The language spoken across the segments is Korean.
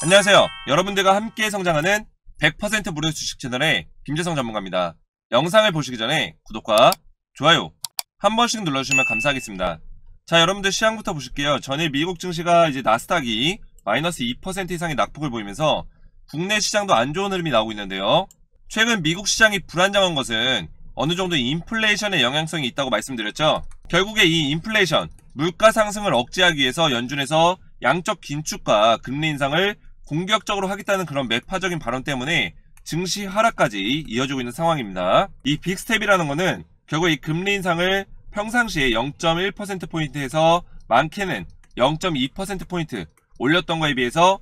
안녕하세요. 여러분들과 함께 성장하는 100% 무료 주식 채널의 김재성 전문가입니다. 영상을 보시기 전에 구독과 좋아요 한 번씩 눌러주시면 감사하겠습니다. 자, 여러분들 시장부터 보실게요. 전일 미국 증시가 이제 나스닥이 마이너스 2% 이상의 낙폭을 보이면서 국내 시장도 안 좋은 흐름이 나오고 있는데요. 최근 미국 시장이 불안정한 것은 어느 정도 인플레이션의 영향성이 있다고 말씀드렸죠. 결국에 이 인플레이션, 물가 상승을 억제하기 위해서 연준에서 양적 긴축과 금리 인상을 공격적으로 하겠다는 그런 매파적인 발언 때문에 증시 하락까지 이어지고 있는 상황입니다. 이 빅스텝이라는 것은 결국 이 금리 인상을 평상시에 0.1%포인트에서 많게는 0.2%포인트 올렸던 거에 비해서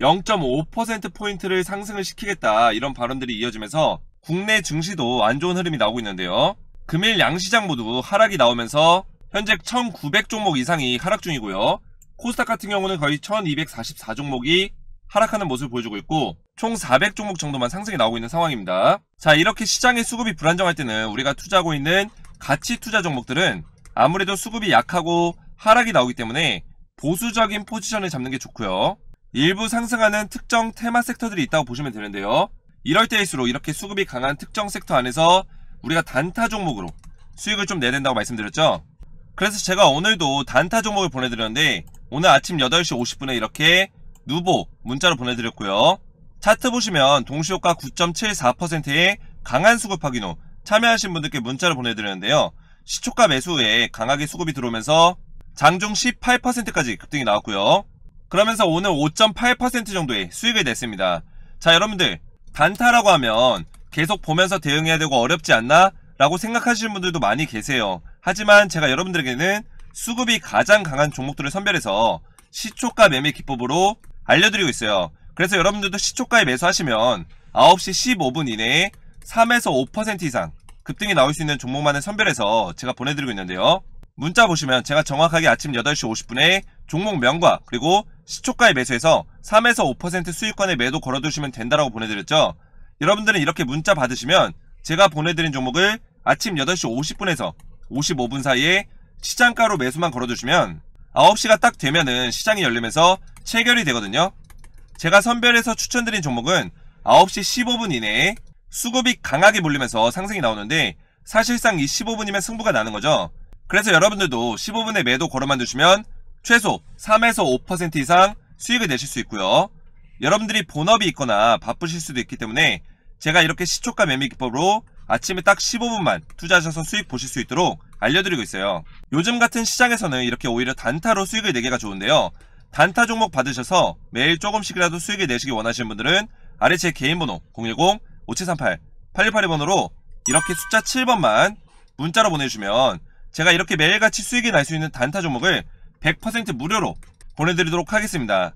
0.5%포인트를 상승을 시키겠다, 이런 발언들이 이어지면서 국내 증시도 안 좋은 흐름이 나오고 있는데요. 금일 양시장 모두 하락이 나오면서 현재 1900종목 이상이 하락 중이고요. 코스닥 같은 경우는 거의 1244종목이 하락하는 모습을 보여주고 있고 총 400종목 정도만 상승이 나오고 있는 상황입니다. 자, 이렇게 시장의 수급이 불안정할 때는 우리가 투자하고 있는 가치 투자 종목들은 아무래도 수급이 약하고 하락이 나오기 때문에 보수적인 포지션을 잡는 게 좋고요. 일부 상승하는 특정 테마 섹터들이 있다고 보시면 되는데요. 이럴 때일수록 이렇게 수급이 강한 특정 섹터 안에서 우리가 단타 종목으로 수익을 좀 내야 된다고 말씀드렸죠. 그래서 제가 오늘도 단타 종목을 보내드렸는데 오늘 아침 8시 50분에 이렇게 누보 문자로 보내드렸고요. 차트 보시면 동시효과 9.74%의 강한 수급 확인 후 참여하신 분들께 문자를 보내드렸는데요. 시초가 매수 후에 강하게 수급이 들어오면서 장중 18%까지 급등이 나왔고요. 그러면서 오늘 5.8% 정도의 수익을 냈습니다. 자, 여러분들 단타라고 하면 계속 보면서 대응해야 되고 어렵지 않나? 라고 생각하시는 분들도 많이 계세요. 하지만 제가 여러분들에게는 수급이 가장 강한 종목들을 선별해서 시초가 매매 기법으로 알려드리고 있어요. 그래서 여러분들도 시초가에 매수하시면 9시 15분 이내에 3에서 5% 이상 급등이 나올 수 있는 종목만을 선별해서 제가 보내드리고 있는데요. 문자 보시면 제가 정확하게 아침 8시 50분에 종목명과 그리고 시초가에 매수해서 3에서 5% 수익권에 매도 걸어두시면 된다라고 보내드렸죠. 여러분들은 이렇게 문자 받으시면 제가 보내드린 종목을 아침 8시 50분에서 55분 사이에 시장가로 매수만 걸어두시면 9시가 딱 되면은 시장이 열리면서 체결이 되거든요. 제가 선별해서 추천드린 종목은 9시 15분 이내에 수급이 강하게 몰리면서 상승이 나오는데 사실상 이 15분이면 승부가 나는 거죠. 그래서 여러분들도 15분에 매도 걸어만 두시면 최소 3에서 5% 이상 수익을 내실 수 있고요. 여러분들이 본업이 있거나 바쁘실 수도 있기 때문에 제가 이렇게 시초가 매매 기법으로 아침에 딱 15분만 투자하셔서 수익 보실 수 있도록 알려드리고 있어요. 요즘 같은 시장에서는 이렇게 오히려 단타로 수익을 내기가 좋은데요. 단타 종목 받으셔서 매일 조금씩이라도 수익을 내시기 원하시는 분들은 아래 제 개인 번호 010-5738-8682번으로 이렇게 숫자 7번만 문자로 보내주시면 제가 이렇게 매일같이 수익이 날 수 있는 단타 종목을 100% 무료로 보내드리도록 하겠습니다.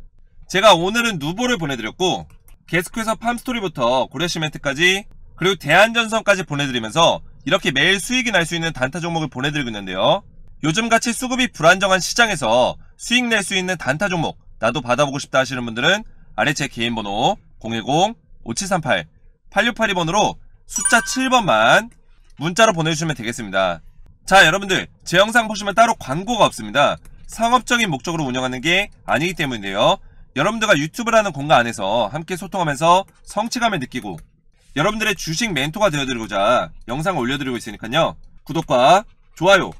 제가 오늘은 누보를 보내드렸고 게스트에서 팜스토리부터 고려시멘트까지 그리고 대한전선까지 보내드리면서 이렇게 매일 수익이 날 수 있는 단타 종목을 보내드리고 있는데요. 요즘같이 수급이 불안정한 시장에서 수익 낼 수 있는 단타 종목 나도 받아보고 싶다 하시는 분들은 아래 제 개인 번호 010-5738-8682번으로 숫자 7번만 문자로 보내주시면 되겠습니다. 자, 여러분들 제 영상 보시면 따로 광고가 없습니다. 상업적인 목적으로 운영하는 게 아니기 때문인데요. 여러분들과 유튜브라는 공간 안에서 함께 소통하면서 성취감을 느끼고 여러분들의 주식 멘토가 되어드리고자 영상을 올려드리고 있으니까요. 구독과 좋아요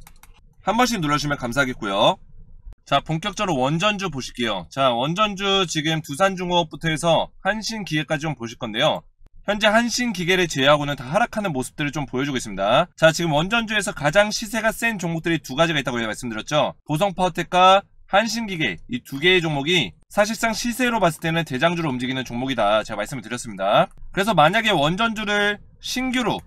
한 번씩 눌러주시면 감사하겠고요. 자, 본격적으로 원전주 보실게요. 자, 원전주 지금 두산중공업부터 해서 한신기계까지 좀 보실 건데요. 현재 한신기계를 제외하고는 다 하락하는 모습들을 좀 보여주고 있습니다. 자, 지금 원전주에서 가장 시세가 센 종목들이 두 가지가 있다고 말씀드렸죠. 보성파워텍과 한신기계 이 두 개의 종목이 사실상 시세로 봤을 때는 대장주로 움직이는 종목이다 제가 말씀을 드렸습니다. 그래서 만약에 원전주를 신규로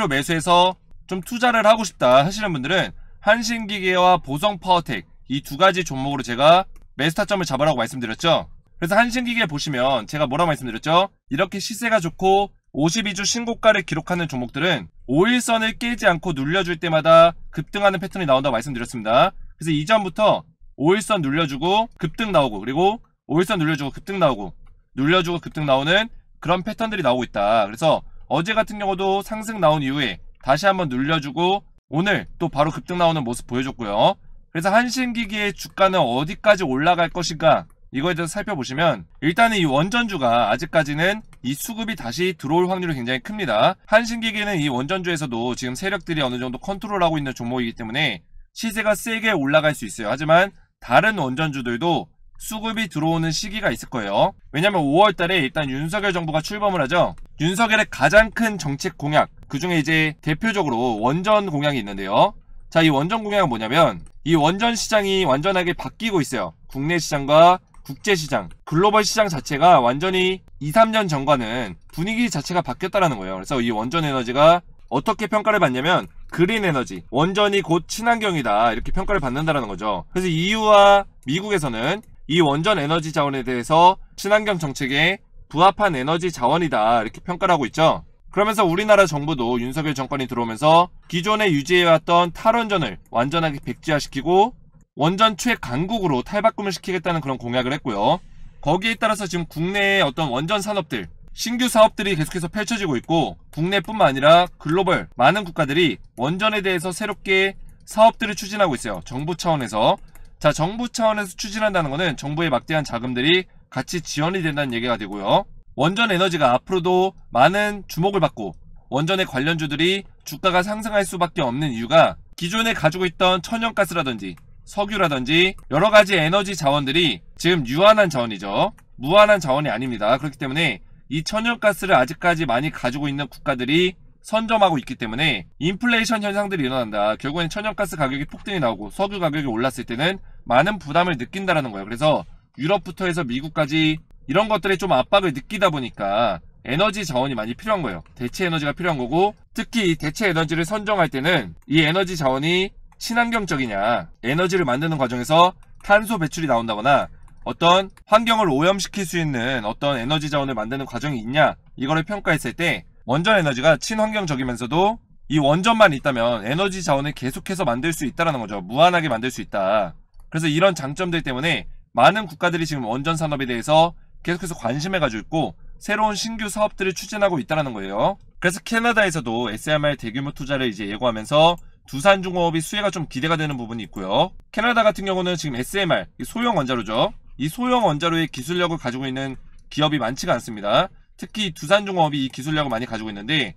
매수해서 좀 투자를 하고 싶다 하시는 분들은 한신기계와 보성파워텍 이 두 가지 종목으로 제가 매수 타점을 잡으라고 말씀드렸죠. 그래서 한신기계 보시면 제가 뭐라고 말씀드렸죠? 이렇게 시세가 좋고 52주 신고가를 기록하는 종목들은 5일선을 깨지 않고 눌려줄 때마다 급등하는 패턴이 나온다고 말씀드렸습니다. 그래서 이전부터 5일선 눌려주고 급등 나오고 그리고 5일선 눌려주고 급등 나오고 눌려주고 급등 나오는 그런 패턴들이 나오고 있다. 그래서 어제 같은 경우도 상승 나온 이후에 다시 한번 눌려주고 오늘 또 바로 급등 나오는 모습 보여줬고요. 그래서 한신기기의 주가는 어디까지 올라갈 것인가 이거에 대해서 살펴보시면 일단은 이 원전주가 아직까지는 이 수급이 다시 들어올 확률이 굉장히 큽니다. 한신기계는 이 원전주에서도 지금 세력들이 어느 정도 컨트롤하고 있는 종목이기 때문에 시세가 세게 올라갈 수 있어요. 하지만 다른 원전주들도 수급이 들어오는 시기가 있을 거예요. 왜냐면 5월달에 일단 윤석열 정부가 출범을 하죠. 윤석열의 가장 큰 정책 공약, 그 중에 이제 대표적으로 원전 공약이 있는데요. 자, 이 원전 공약은 뭐냐면 이 원전 시장이 완전하게 바뀌고 있어요. 국내 시장과 국제 시장, 글로벌 시장 자체가 완전히 2, 3년 전과는 분위기 자체가 바뀌었다라는 거예요. 그래서 이 원전 에너지가 어떻게 평가를 받냐면 그린 에너지, 원전이 곧 친환경이다 이렇게 평가를 받는다라는 거죠. 그래서 EU와 미국에서는 이 원전 에너지 자원에 대해서 친환경 정책에 부합한 에너지 자원이다 이렇게 평가를 하고 있죠. 그러면서 우리나라 정부도 윤석열 정권이 들어오면서 기존에 유지해왔던 탈원전을 완전하게 백지화시키고 원전 최강국으로 탈바꿈을 시키겠다는 그런 공약을 했고요. 거기에 따라서 지금 국내의 어떤 원전 산업들, 신규 사업들이 계속해서 펼쳐지고 있고 국내뿐만 아니라 글로벌 많은 국가들이 원전에 대해서 새롭게 사업들을 추진하고 있어요. 정부 차원에서. 자, 정부 차원에서 추진한다는 것은 정부의 막대한 자금들이 같이 지원이 된다는 얘기가 되고요. 원전 에너지가 앞으로도 많은 주목을 받고 원전의 관련주들이 주가가 상승할 수밖에 없는 이유가 기존에 가지고 있던 천연가스라든지 석유라든지 여러가지 에너지 자원들이 지금 유한한 자원이죠. 무한한 자원이 아닙니다. 그렇기 때문에 이 천연가스를 아직까지 많이 가지고 있는 국가들이 선점하고 있기 때문에 인플레이션 현상들이 일어난다. 결국엔 천연가스 가격이 폭등이 나오고 석유 가격이 올랐을 때는 많은 부담을 느낀다라는 거예요. 그래서 유럽부터 해서 미국까지 이런 것들에 좀 압박을 느끼다 보니까 에너지 자원이 많이 필요한 거예요. 대체 에너지가 필요한 거고, 특히 이 대체 에너지를 선정할 때는 이 에너지 자원이 친환경적이냐, 에너지를 만드는 과정에서 탄소 배출이 나온다거나 어떤 환경을 오염시킬 수 있는 어떤 에너지 자원을 만드는 과정이 있냐, 이거를 평가했을 때 원전 에너지가 친환경적이면서도 이 원전만 있다면 에너지 자원을 계속해서 만들 수 있다는 거죠. 무한하게 만들 수 있다. 그래서 이런 장점들 때문에 많은 국가들이 지금 원전 산업에 대해서 계속해서 관심을 가지고 있고 새로운 신규 사업들을 추진하고 있다는 거예요. 그래서 캐나다에서도 SMR 대규모 투자를 이제 예고하면서 두산중공업이 수혜가 좀 기대가 되는 부분이 있고요. 캐나다 같은 경우는 지금 SMR, 소형 원자로죠. 이 소형 원자로의 기술력을 가지고 있는 기업이 많지가 않습니다. 특히 두산중공업이 이 기술력을 많이 가지고 있는데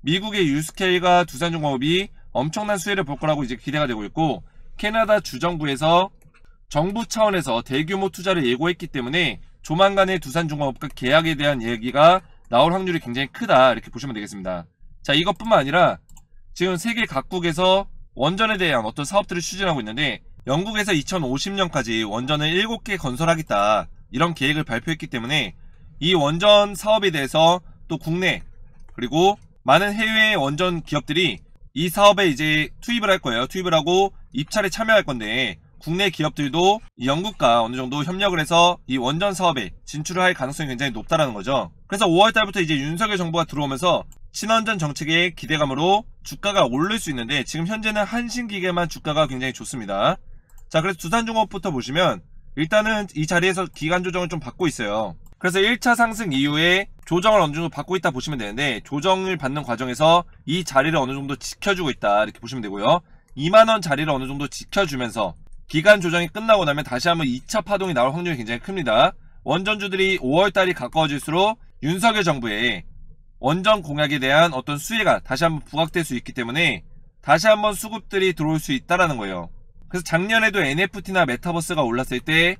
미국의 유스케일과 두산중공업이 엄청난 수혜를 볼 거라고 이제 기대가 되고 있고, 캐나다 주정부에서 정부 차원에서 대규모 투자를 예고했기 때문에 조만간에 두산중공업과 계약에 대한 얘기가 나올 확률이 굉장히 크다 이렇게 보시면 되겠습니다. 자, 이것뿐만 아니라 지금 세계 각국에서 원전에 대한 어떤 사업들을 추진하고 있는데 영국에서 2050년까지 원전을 7개 건설하겠다 이런 계획을 발표했기 때문에 이 원전 사업에 대해서 또 국내 그리고 많은 해외 원전 기업들이 이 사업에 이제 투입을 할 거예요. 투입을 하고 입찰에 참여할 건데 국내 기업들도 이 영국과 어느 정도 협력을 해서 이 원전 사업에 진출을 할 가능성이 굉장히 높다라는 거죠. 그래서 5월달부터 이제 윤석열 정부가 들어오면서 친원전 정책의 기대감으로 주가가 오를 수 있는데 지금 현재는 한신기계만 주가가 굉장히 좋습니다. 자, 그래서 두산중공업부터 보시면 일단은 이 자리에서 기간 조정을 좀 받고 있어요. 그래서 1차 상승 이후에 조정을 어느 정도 받고 있다 보시면 되는데 조정을 받는 과정에서 이 자리를 어느 정도 지켜주고 있다 이렇게 보시면 되고요. 2만원 자리를 어느 정도 지켜주면서 기간 조정이 끝나고 나면 다시 한번 2차 파동이 나올 확률이 굉장히 큽니다. 원전주들이 5월달이 가까워질수록 윤석열 정부의 원전 공약에 대한 어떤 수혜가 다시 한번 부각될 수 있기 때문에 다시 한번 수급들이 들어올 수 있다는 거예요. 그래서 작년에도 NFT나 메타버스가 올랐을 때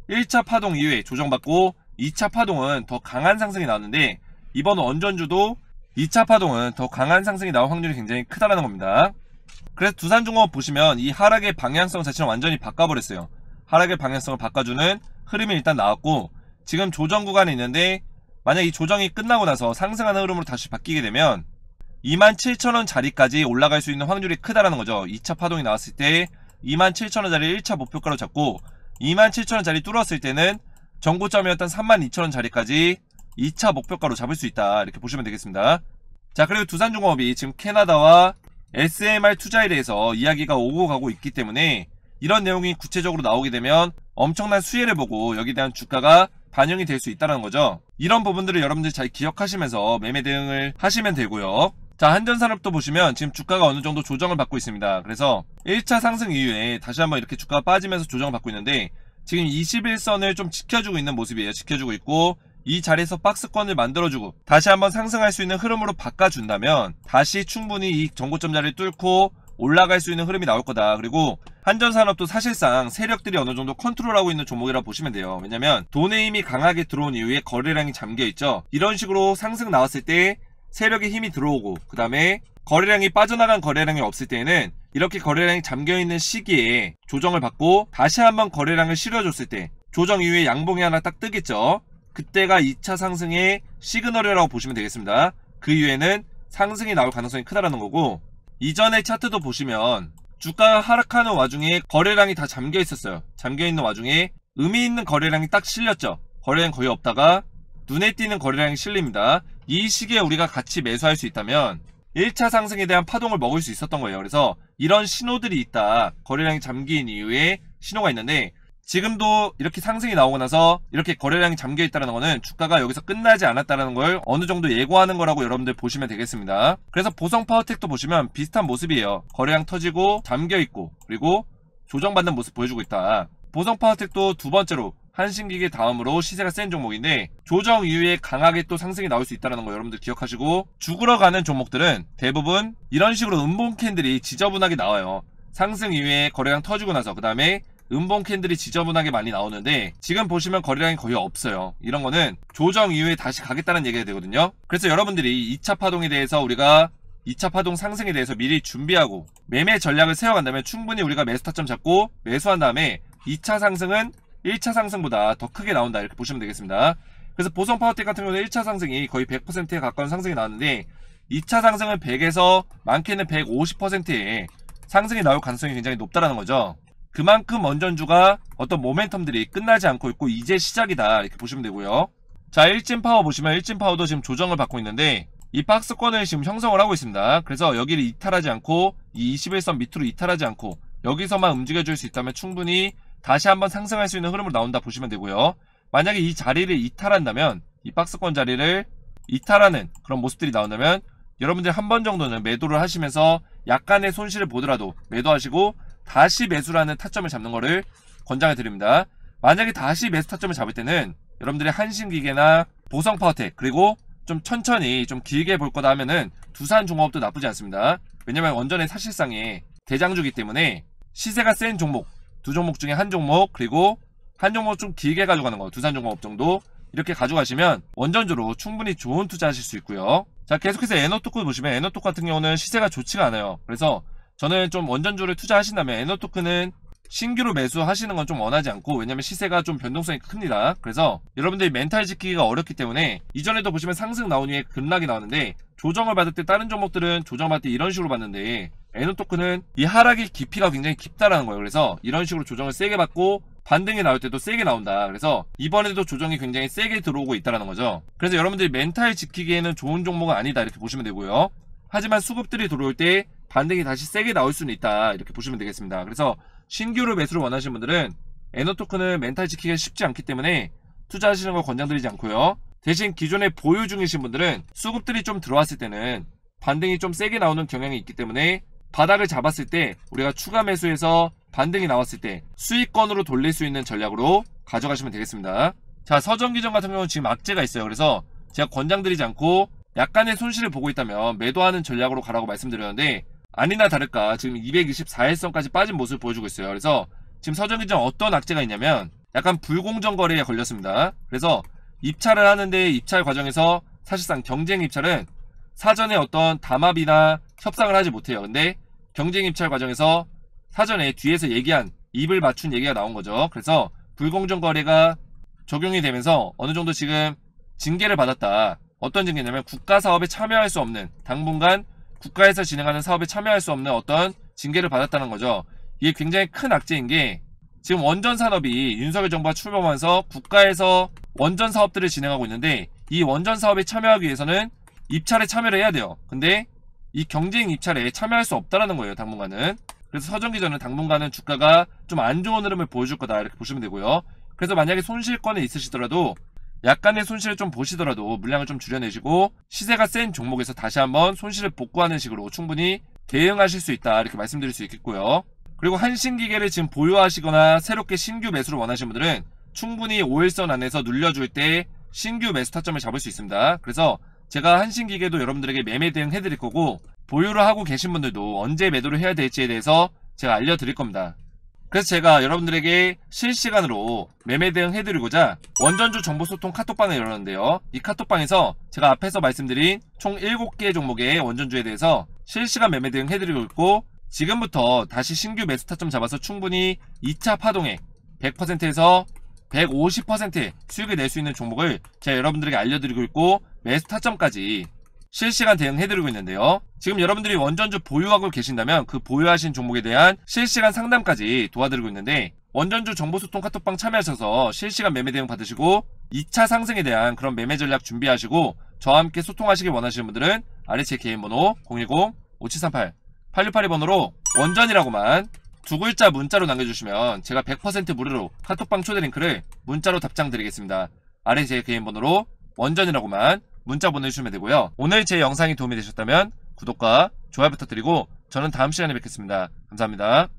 1차 파동 이후에 조정받고 2차 파동은 더 강한 상승이 나왔는데 이번 원전주도 2차 파동은 더 강한 상승이 나올 확률이 굉장히 크다는 겁니다. 그래서 두산중공업 보시면 이 하락의 방향성 자체는 완전히 바꿔버렸어요. 하락의 방향성을 바꿔주는 흐름이 일단 나왔고 지금 조정 구간에 있는데 만약 이 조정이 끝나고 나서 상승하는 흐름으로 다시 바뀌게 되면 27,000원 자리까지 올라갈 수 있는 확률이 크다라는 거죠. 2차 파동이 나왔을 때 27,000원 자리를 1차 목표가로 잡고 27,000원 자리 뚫었을 때는 정고점이었던 32,000원 자리까지 2차 목표가로 잡을 수 있다 이렇게 보시면 되겠습니다. 자, 그리고 두산중공업이 지금 캐나다와 SMR 투자에 대해서 이야기가 오고 가고 있기 때문에 이런 내용이 구체적으로 나오게 되면 엄청난 수혜를 보고 여기에 대한 주가가 반영이 될 수 있다는 거죠. 이런 부분들을 여러분들 잘 기억하시면서 매매 대응을 하시면 되고요. 자, 한전산업도 보시면 지금 주가가 어느 정도 조정을 받고 있습니다. 그래서 1차 상승 이후에 다시 한번 이렇게 주가가 빠지면서 조정을 받고 있는데 지금 21선을 좀 지켜주고 있는 모습이에요. 지켜주고 있고 이 자리에서 박스권을 만들어주고 다시 한번 상승할 수 있는 흐름으로 바꿔준다면 다시 충분히 이 전고점 자리를 뚫고 올라갈 수 있는 흐름이 나올 거다. 그리고 한전산업도 사실상 세력들이 어느 정도 컨트롤하고 있는 종목이라고 보시면 돼요. 왜냐면 돈의 힘이 강하게 들어온 이후에 거래량이 잠겨있죠. 이런 식으로 상승 나왔을 때 세력의 힘이 들어오고 그 다음에 거래량이 빠져나간 거래량이 없을 때에는 이렇게 거래량이 잠겨있는 시기에 조정을 받고 다시 한번 거래량을 실어줬을 때 조정 이후에 양봉이 하나 딱 뜨겠죠. 그때가 2차 상승의 시그널이라고 보시면 되겠습니다. 그 이후에는 상승이 나올 가능성이 크다라는 거고, 이전의 차트도 보시면 주가가 하락하는 와중에 거래량이 다 잠겨 있었어요. 잠겨 있는 와중에 의미 있는 거래량이 딱 실렸죠. 거래량 거의 없다가 눈에 띄는 거래량이 실립니다. 이 시기에 우리가 같이 매수할 수 있다면 1차 상승에 대한 파동을 먹을 수 있었던 거예요. 그래서 이런 신호들이 있다. 거래량이 잠긴 이후에 신호가 있는데, 지금도 이렇게 상승이 나오고 나서 이렇게 거래량이 잠겨 있다는 거는 주가가 여기서 끝나지 않았다는 걸 어느 정도 예고하는 거라고 여러분들 보시면 되겠습니다. 그래서 보성 파워텍도 보시면 비슷한 모습이에요. 거래량 터지고 잠겨 있고 그리고 조정받는 모습 보여주고 있다. 보성 파워텍도 두 번째로 한신기계 다음으로 시세가 센 종목인데 조정 이후에 강하게 또 상승이 나올 수 있다는 거 여러분들 기억하시고, 죽으러 가는 종목들은 대부분 이런 식으로 음봉 캔들이 지저분하게 나와요. 상승 이후에 거래량 터지고 나서 그 다음에 음봉 캔들이 지저분하게 많이 나오는데 지금 보시면 거래량이 거의 없어요. 이런 거는 조정 이후에 다시 가겠다는 얘기가 되거든요. 그래서 여러분들이 2차 파동에 대해서 우리가 2차 파동 상승에 대해서 미리 준비하고 매매 전략을 세워간다면 충분히 우리가 매수 타점 잡고 매수한 다음에 2차 상승은 1차 상승보다 더 크게 나온다, 이렇게 보시면 되겠습니다. 그래서 보성 파워텍 같은 경우는 1차 상승이 거의 100%에 가까운 상승이 나왔는데 2차 상승은 100에서 많게는 150%의 상승이 나올 가능성이 굉장히 높다라는 거죠. 그만큼 원전주가 어떤 모멘텀들이 끝나지 않고 있고 이제 시작이다, 이렇게 보시면 되고요. 자, 일진파워 보시면 일진파워도 지금 조정을 받고 있는데 이 박스권을 지금 형성을 하고 있습니다. 그래서 여기를 이탈하지 않고 이 21선 밑으로 이탈하지 않고 여기서만 움직여줄 수 있다면 충분히 다시 한번 상승할 수 있는 흐름으로 나온다 보시면 되고요. 만약에 이 자리를 이탈한다면, 이 박스권 자리를 이탈하는 그런 모습들이 나온다면 여러분들 한 번 정도는 매도를 하시면서 약간의 손실을 보더라도 매도하시고 다시 매수라는 타점을 잡는 거를 권장해 드립니다. 만약에 다시 매수 타점을 잡을 때는 여러분들이 한신기계나 보성파워텍 그리고 좀 천천히 좀 길게 볼 거다 하면은 두산종업도 나쁘지 않습니다. 왜냐면 원전의 사실상의 대장주기 때문에 시세가 센 종목, 두 종목 중에 한 종목, 그리고 한 종목 좀 길게 가져가는 거, 두산종업 정도 이렇게 가져가시면 원전주로 충분히 좋은 투자하실 수 있고요. 자, 계속해서 에너토크 보시면 에너토크 같은 경우는 시세가 좋지가 않아요. 그래서 저는 좀 원전주를 투자하신다면 에너토크는 신규로 매수하시는 건 좀 원하지 않고, 왜냐면 시세가 좀 변동성이 큽니다. 그래서 여러분들이 멘탈 지키기가 어렵기 때문에 이전에도 보시면 상승 나온 후에 급락이 나왔는데 조정을 받을 때 다른 종목들은 조정받을 때 이런 식으로 받는데 에너토크는 이 하락의 깊이가 굉장히 깊다라는 거예요. 그래서 이런 식으로 조정을 세게 받고 반등이 나올 때도 세게 나온다. 그래서 이번에도 조정이 굉장히 세게 들어오고 있다는 거죠. 그래서 여러분들이 멘탈 지키기에는 좋은 종목은 아니다, 이렇게 보시면 되고요. 하지만 수급들이 들어올 때 반등이 다시 세게 나올 수는 있다, 이렇게 보시면 되겠습니다. 그래서 신규로 매수를 원하시는 분들은 에너토크는 멘탈 지키기가 쉽지 않기 때문에 투자하시는 걸 권장드리지 않고요. 대신 기존에 보유 중이신 분들은 수급들이 좀 들어왔을 때는 반등이 좀 세게 나오는 경향이 있기 때문에 바닥을 잡았을 때 우리가 추가 매수해서 반등이 나왔을 때 수익권으로 돌릴 수 있는 전략으로 가져가시면 되겠습니다. 자, 서전기전 같은 경우는 지금 악재가 있어요. 그래서 제가 권장드리지 않고 약간의 손실을 보고 있다면 매도하는 전략으로 가라고 말씀드렸는데 아니나 다를까 지금 224일선까지 빠진 모습을 보여주고 있어요. 그래서 지금 서전기전 어떤 악재가 있냐면 약간 불공정 거래에 걸렸습니다. 그래서 입찰을 하는데 입찰 과정에서 사실상 경쟁 입찰은 사전에 어떤 담합이나 협상을 하지 못해요. 근데 경쟁 입찰 과정에서 사전에 뒤에서 얘기한 입을 맞춘 얘기가 나온 거죠. 그래서 불공정 거래가 적용이 되면서 어느 정도 지금 징계를 받았다. 어떤 징계냐면 국가 사업에 참여할 수 없는, 당분간 국가에서 진행하는 사업에 참여할 수 없는 어떤 징계를 받았다는 거죠. 이게 굉장히 큰 악재인 게 지금 원전 산업이 윤석열 정부가 출범하면서 국가에서 원전 사업들을 진행하고 있는데 이 원전 사업에 참여하기 위해서는 입찰에 참여를 해야 돼요. 근데 이 경쟁 입찰에 참여할 수 없다라는 거예요, 당분간은. 그래서 서전기전은 당분간은 주가가 좀 안 좋은 흐름을 보여줄 거다, 이렇게 보시면 되고요. 그래서 만약에 손실권이 있으시더라도 약간의 손실을 좀 보시더라도 물량을 좀 줄여내시고 시세가 센 종목에서 다시 한번 손실을 복구하는 식으로 충분히 대응하실 수 있다, 이렇게 말씀드릴 수 있겠고요. 그리고 한신기계를 지금 보유하시거나 새롭게 신규 매수를 원하시는 분들은 충분히 5일선 안에서 눌려줄 때 신규 매수 타점을 잡을 수 있습니다. 그래서 제가 한신기계도 여러분들에게 매매 대응 해드릴 거고, 보유를 하고 계신 분들도 언제 매도를 해야 될지에 대해서 제가 알려드릴 겁니다. 그래서 제가 여러분들에게 실시간으로 매매 대응 해드리고자 원전주 정보소통 카톡방을 열었는데요. 이 카톡방에서 제가 앞에서 말씀드린 총 7개 종목의 원전주에 대해서 실시간 매매 대응 해드리고 있고, 지금부터 다시 신규 매수 타점 잡아서 충분히 2차 파동에 100%에서 150% 수익을 낼 수 있는 종목을 제가 여러분들에게 알려드리고 있고, 매수 타점까지 실시간 대응해드리고 있는데요. 지금 여러분들이 원전주 보유하고 계신다면 그 보유하신 종목에 대한 실시간 상담까지 도와드리고 있는데, 원전주 정보소통 카톡방 참여하셔서 실시간 매매 대응 받으시고 2차 상승에 대한 그런 매매 전략 준비하시고 저와 함께 소통하시길 원하시는 분들은 아래 제 개인 번호 010-5738-8682번호로 원전이라고만 두 글자 문자로 남겨주시면 제가 100% 무료로 카톡방 초대 링크를 문자로 답장 드리겠습니다. 아래 제 개인 번호로 원전이라고만 문자 보내주시면 되고요. 오늘 제 영상이 도움이 되셨다면 구독과 좋아요 부탁드리고 저는 다음 시간에 뵙겠습니다. 감사합니다.